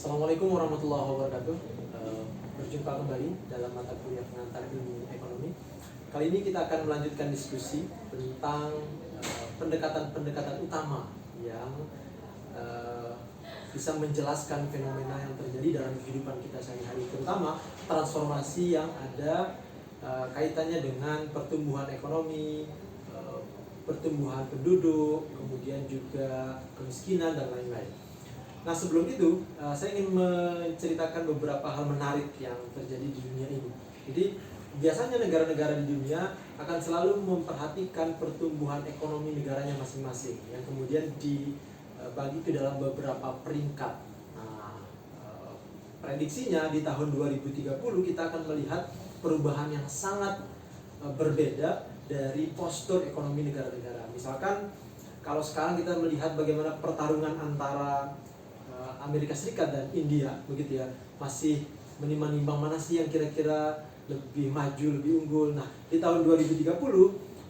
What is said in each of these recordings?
Assalamualaikum warahmatullahi wabarakatuh. Berjumpa kembali dalam mata kuliah pengantar ilmu ekonomi. Kali ini kita akan melanjutkan diskusi tentang pendekatan-pendekatan utama yang bisa menjelaskan fenomena yang terjadi dalam kehidupan kita sehari-hari, terutama transformasi yang ada kaitannya dengan pertumbuhan ekonomi, pertumbuhan penduduk, kemudian juga kemiskinan dan lain-lain. Nah, sebelum itu saya ingin menceritakan beberapa hal menarik yang terjadi di dunia ini. Jadi biasanya negara-negara di dunia akan selalu memperhatikan pertumbuhan ekonomi negaranya masing-masing, yang kemudian dibagi ke dalam beberapa peringkat. Nah, prediksinya di tahun 2030 kita akan melihat perubahan yang sangat berbeda dari postur ekonomi negara-negara. Misalkan kalau sekarang kita melihat bagaimana pertarungan antara Amerika Serikat dan India, begitu ya, masih menimbang-nimbang mana sih yang kira-kira lebih maju, lebih unggul. Nah, di tahun 2030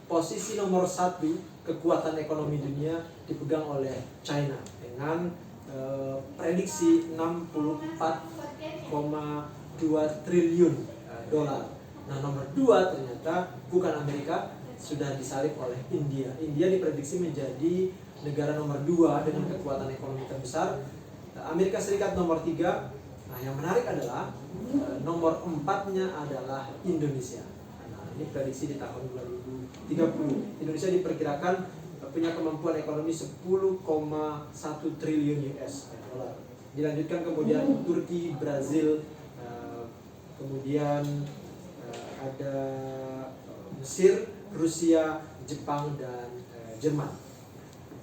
posisi nomor 1 kekuatan ekonomi dunia dipegang oleh China dengan prediksi 64,2 triliun dolar. Nah, nomor 2 ternyata bukan Amerika, sudah disalip oleh India. India diprediksi menjadi negara nomor 2 dengan kekuatan ekonomi terbesar. Amerika Serikat nomor 3. Nah, yang menarik adalah nomor 4-nya adalah Indonesia. Nah, ini prediksi di tahun 2030. Indonesia diperkirakan punya kemampuan ekonomi 10,1 triliun US dollar. Dilanjutkan kemudian Turki, Brazil, kemudian ada Mesir, Rusia, Jepang, dan Jerman.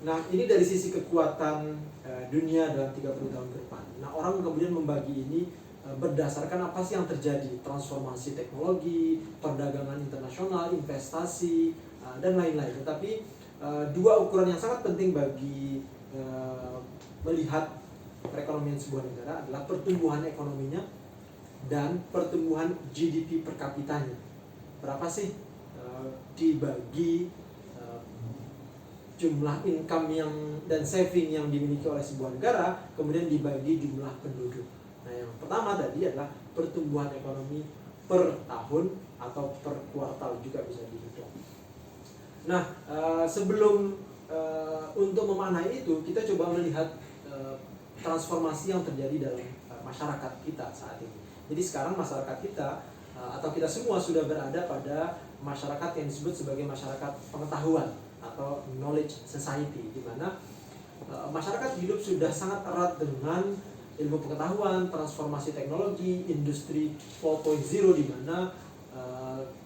Nah, ini dari sisi kekuatan dunia dalam 30 tahun ke depan. Nah, orang kemudian membagi ini berdasarkan apa sih yang terjadi, transformasi teknologi, perdagangan internasional, investasi, dan lain-lain. Tetapi dua ukuran yang sangat penting bagi melihat perekonomian sebuah negara adalah pertumbuhan ekonominya dan pertumbuhan GDP per kapitanya. Berapa sih dibagi jumlah income dan saving yang dimiliki oleh sebuah negara, kemudian dibagi jumlah penduduk. Nah, yang pertama tadi adalah pertumbuhan ekonomi per tahun atau per kuartal juga bisa dihitung. Nah, sebelum untuk memaknai itu, kita coba melihat transformasi yang terjadi dalam masyarakat kita saat ini. Jadi sekarang masyarakat kita atau kita semua sudah berada pada masyarakat yang disebut sebagai masyarakat pengetahuan atau knowledge society, di mana masyarakat hidup sudah sangat erat dengan ilmu pengetahuan, transformasi teknologi, industri 4.0, di mana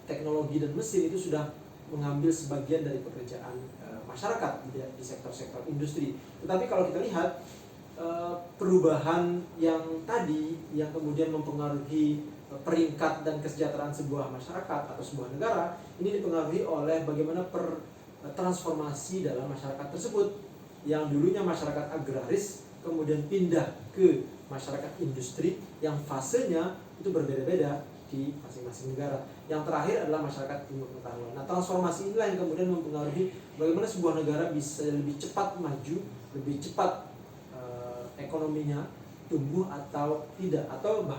teknologi dan mesin itu sudah mengambil sebagian dari pekerjaan masyarakat di sektor-sektor industri. Tetapi kalau kita lihat perubahan yang tadi yang kemudian mempengaruhi peringkat dan kesejahteraan sebuah masyarakat atau sebuah negara, ini dipengaruhi oleh bagaimana transformasi dalam masyarakat tersebut, yang dulunya masyarakat agraris kemudian pindah ke masyarakat industri yang fasenya itu berbeda-beda di masing-masing negara. Yang terakhir adalah masyarakat ilmu pengetahuan. Nah, transformasi inilah yang kemudian mempengaruhi bagaimana sebuah negara bisa lebih cepat maju, lebih cepat ekonominya tumbuh atau tidak, atau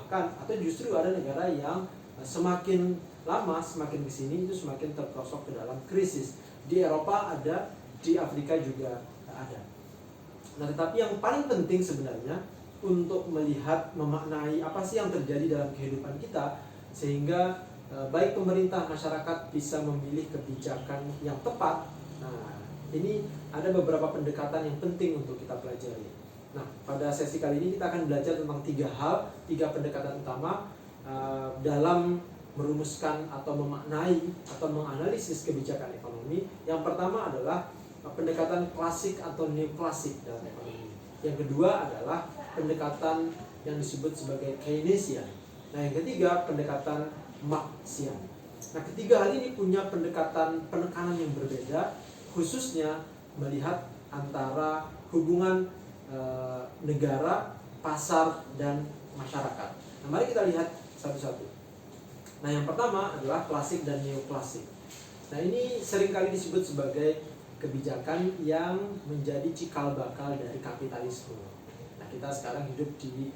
justru ada negara yang semakin lama, semakin kesini itu semakin terperosok ke dalam krisis. Di Eropa ada, di Afrika juga ada. Nah, tetapi yang paling penting sebenarnya untuk melihat, memaknai apa sih yang terjadi dalam kehidupan kita, sehingga baik pemerintah, masyarakat bisa memilih kebijakan yang tepat. Nah, ini ada beberapa pendekatan yang penting untuk kita pelajari. Nah, pada sesi kali ini kita akan belajar tentang 3 pendekatan utama dalam merumuskan atau memaknai atau menganalisis kebijakan ekonomi. Yang pertama adalah pendekatan klasik atau neoklasik dalam ekonomi. Yang kedua adalah pendekatan yang disebut sebagai Keynesian. Nah, yang ketiga pendekatan Marxian. Nah, ketiga hal ini punya pendekatan penekanan yang berbeda, khususnya melihat antara hubungan negara, pasar, dan masyarakat. Nah, mari kita lihat satu-satu. Nah, yang pertama adalah klasik dan neoklasik. Nah, ini seringkali disebut sebagai kebijakan yang menjadi cikal bakal dari kapitalisme. Nah, kita sekarang hidup di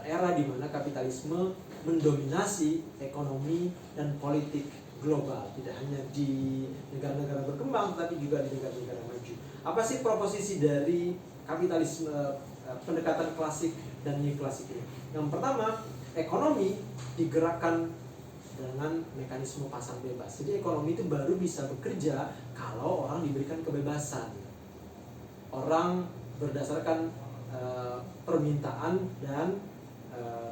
era di mana kapitalisme mendominasi ekonomi dan politik global, tidak hanya di negara-negara berkembang tapi juga di negara-negara maju. Apa sih proposisi dari kapitalisme, pendekatan klasik dan neoklasik ini? Yang pertama, ekonomi digerakkan dengan mekanisme pasar bebas. Jadi ekonomi itu baru bisa bekerja kalau orang diberikan kebebasan. Orang berdasarkan permintaan dan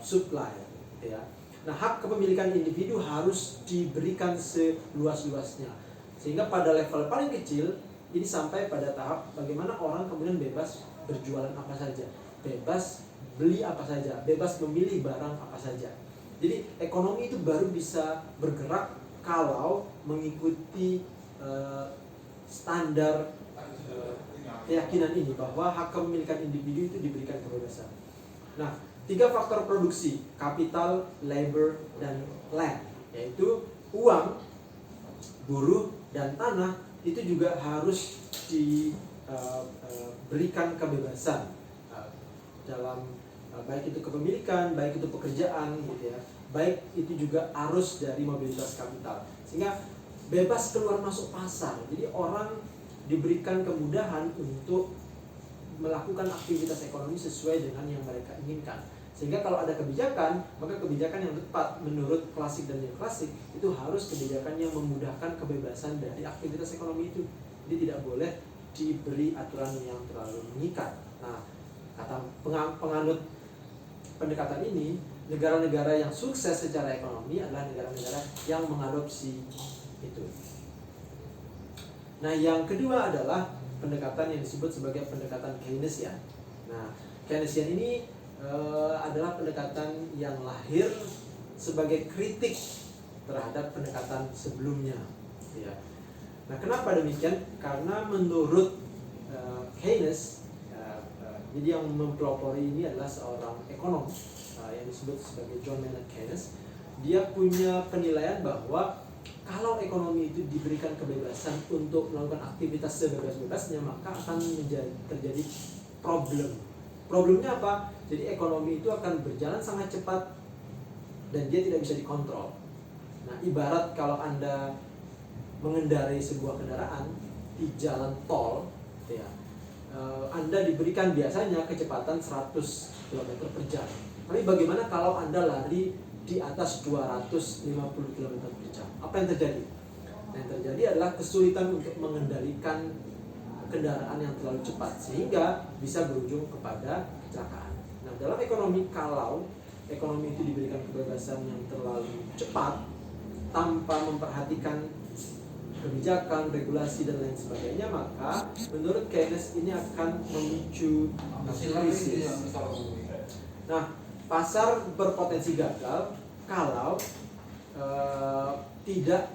supply, gitu ya. Nah, hak kepemilikan individu harus diberikan seluas-luasnya. Sehingga pada level paling kecil ini sampai pada tahap bagaimana orang kemudian bebas berjualan apa saja, bebas beli apa saja, bebas memilih barang apa saja. Jadi ekonomi itu baru bisa bergerak kalau mengikuti standar keyakinan ini bahwa hak kepemilikan individu itu diberikan kebebasan. Nah, 3 faktor produksi, kapital, labor, dan land, yaitu uang, buruh, dan tanah, itu juga harus diberikan kebebasan dalam baik itu kepemilikan, baik itu pekerjaan, gitu ya, baik itu juga arus dari mobilitas kapital, sehingga bebas keluar masuk pasar. Jadi orang diberikan kemudahan untuk melakukan aktivitas ekonomi sesuai dengan yang mereka inginkan. Sehingga kalau ada kebijakan, maka kebijakan yang tepat menurut klasik dan neoklasik itu harus kebijakan yang memudahkan kebebasan dari aktivitas ekonomi itu. Jadi tidak boleh diberi aturan yang terlalu mengikat. Nah, kata penganut pendekatan ini, negara-negara yang sukses secara ekonomi adalah negara-negara yang mengadopsi itu. Nah, yang kedua adalah pendekatan yang disebut sebagai pendekatan Keynesian. Nah, Keynesian ini adalah pendekatan yang lahir sebagai kritik terhadap pendekatan sebelumnya, ya. Nah, kenapa demikian? Karena menurut Keynes, jadi yang mempelopori ini adalah seorang ekonom yang disebut sebagai John Maynard Keynes. Dia punya penilaian bahwa kalau ekonomi itu diberikan kebebasan untuk melakukan aktivitas sebebas-bebasnya, maka akan terjadi problem. Problemnya apa? Jadi ekonomi itu akan berjalan sangat cepat dan dia tidak bisa dikontrol. Nah, ibarat kalau Anda mengendarai sebuah kendaraan di jalan tol, ya, Anda diberikan biasanya kecepatan 100 km per jam. Tapi bagaimana kalau Anda lari di atas 250 km per jam? Apa yang terjadi? Nah, yang terjadi adalah kesulitan untuk mengendalikan kendaraan yang terlalu cepat sehingga bisa berujung kepada kecelakaan. Nah, dalam ekonomi, kalau ekonomi itu diberikan kebebasan yang terlalu cepat tanpa memperhatikan kebijakan, regulasi, dan lain sebagainya, maka menurut Keynes ini akan memicu krisis. Nah, pasar berpotensi gagal kalau tidak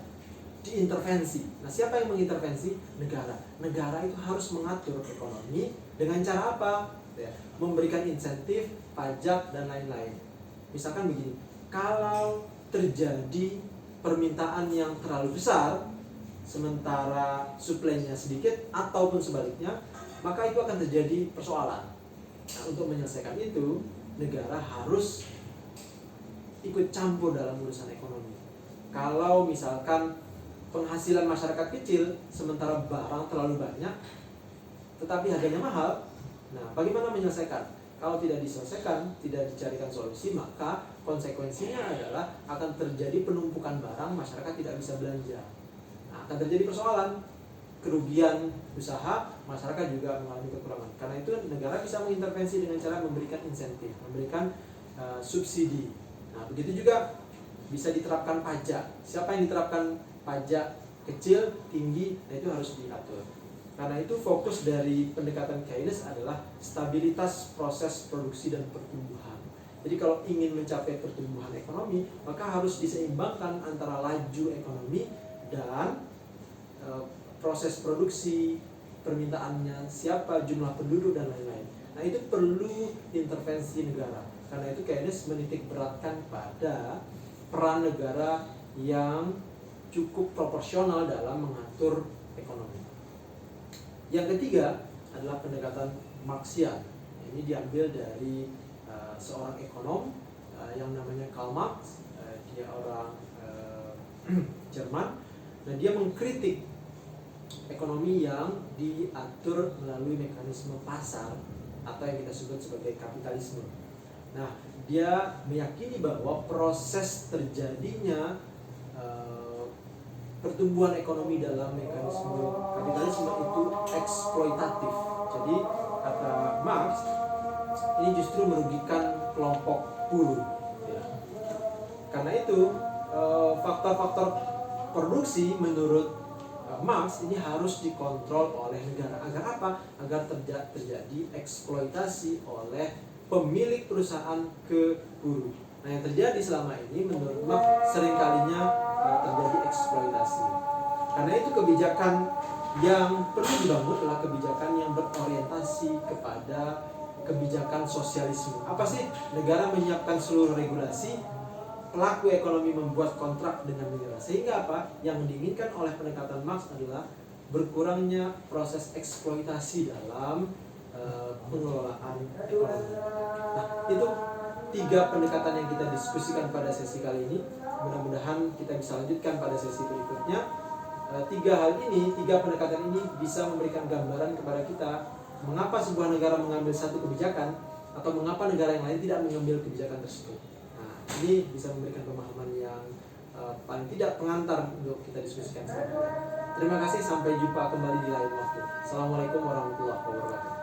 diintervensi. Nah, siapa yang mengintervensi? Negara. Negara itu harus mengatur ekonomi dengan cara apa? Ya, memberikan insentif, pajak, dan lain-lain. Misalkan begini, kalau terjadi permintaan yang terlalu besar sementara suplainya sedikit ataupun sebaliknya, maka itu akan terjadi persoalan. Nah, untuk menyelesaikan itu, negara harus ikut campur dalam urusan ekonomi. Kalau misalkan penghasilan masyarakat kecil sementara barang terlalu banyak tetapi harganya mahal, nah bagaimana menyelesaikan? Kalau tidak diselesaikan, tidak dicarikan solusi, maka konsekuensinya adalah akan terjadi penumpukan barang, masyarakat tidak bisa belanja. Nah, akan terjadi persoalan, kerugian usaha, masyarakat juga mengalami kekurangan. Karena itu negara bisa mengintervensi dengan cara memberikan insentif, memberikan subsidi. Nah, begitu juga bisa diterapkan pajak. Siapa yang diterapkan pajak kecil, tinggi, nah itu harus diatur. Karena itu fokus dari pendekatan Keynes adalah stabilitas proses produksi dan pertumbuhan. Jadi kalau ingin mencapai pertumbuhan ekonomi, maka harus diseimbangkan antara laju ekonomi dan proses produksi, permintaannya, siapa, jumlah penduduk, dan lain-lain. Nah, itu perlu intervensi negara. Karena itu Keynes menitik beratkan pada peran negara yang cukup proporsional dalam mengatur ekonomi. Yang ketiga adalah pendekatan Marxian. Ini diambil dari seorang ekonom yang namanya Karl Marx. Dia orang Jerman. Nah, dia mengkritik ekonomi yang diatur melalui mekanisme pasar atau yang kita sebut sebagai kapitalisme. Nah, dia meyakini bahwa proses terjadinya pertumbuhan ekonomi dalam mekanisme kapitalisme itu eksploitatif. Jadi kata Marx, ini justru merugikan kelompok buruh. Ya. Karena itu faktor-faktor produksi menurut Marx ini harus dikontrol oleh negara. Agar apa? Agar terjadi eksploitasi oleh pemilik perusahaan ke buruh. Nah, yang terjadi selama ini menurut Marx seringkalinya terjadi eksploitasi. Karena itu kebijakan yang perlu dibangun adalah kebijakan yang berorientasi kepada kebijakan sosialisme. Apa sih? Negara menyiapkan seluruh regulasi, pelaku ekonomi membuat kontrak dengan negara. Sehingga apa? Yang diinginkan oleh pendekatan Marx adalah berkurangnya proses eksploitasi dalam pengelolaan ekonomi. Nah, itu 3 pendekatan yang kita diskusikan pada sesi kali ini. Mudah-mudahan kita bisa lanjutkan pada sesi berikutnya. 3 hal ini, 3 pendekatan ini bisa memberikan gambaran kepada kita mengapa sebuah negara mengambil satu kebijakan atau mengapa negara yang lain tidak mengambil kebijakan tersebut. Nah, ini bisa memberikan pemahaman yang paling tidak pengantar untuk kita diskusikan selanjutnya. Terima kasih, sampai jumpa kembali di lain waktu. Assalamualaikum warahmatullahi wabarakatuh.